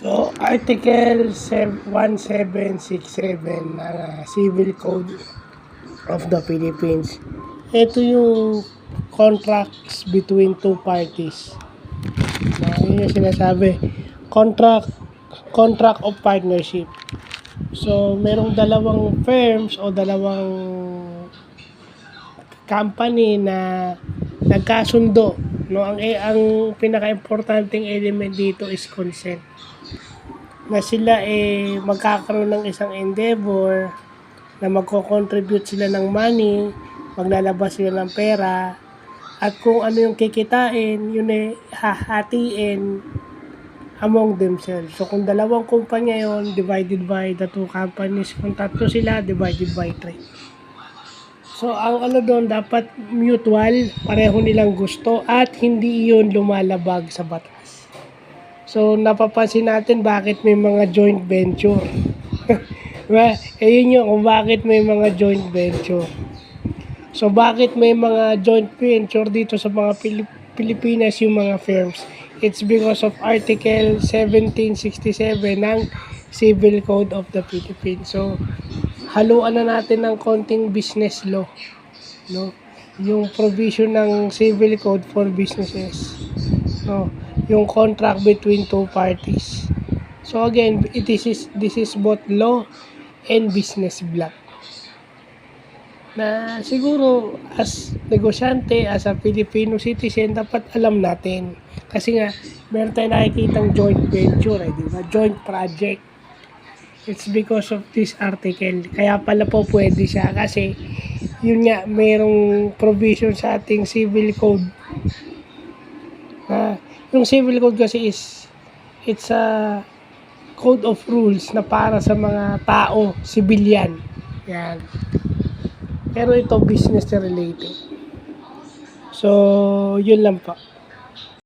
So, Article 1767 ng Civil Code of the Philippines. Ito yung contracts between two parties. Yun yung sinasabi. Contract of partnership. So, merong dalawang firms o dalawang company na nagkasundo. No, ang pinaka-importanting element dito is consent. Na sila magkakaroon ng isang endeavor na magko-contribute sila ng money, maglalabas sila ng pera, at kung ano yung kikitain, yun hahatiin among themselves. So kung dalawang kumpanya yon, divided by the two companies. Kung tatlo sila, divided by 3. So ang doon, dapat mutual, pareho nilang gusto, at hindi yun lumalabag sa batas. So, napapansin natin bakit may mga joint venture. Yun yun kung bakit may mga joint venture. So, bakit may mga joint venture dito sa mga Pilipinas yung mga firms? It's because of Article 1767 ng Civil Code of the Philippines. So, haluan na natin ng konting business law. No? Yung provision ng Civil Code for businesses. No? Yung contract between two parties. So again, this is both law and business block. Na siguro as negosyante, as a Filipino citizen, dapat alam natin. Kasi nga, meron tayong nakikitang joint venture, di ba? Joint project. It's because of this article. Kaya pala po pwede siya kasi yun nga, mayroong provision sa ating civil code. Yung civil code kasi it's a code of rules na para sa mga tao, civilian. Yan. Pero ito business related. So, yun lang po.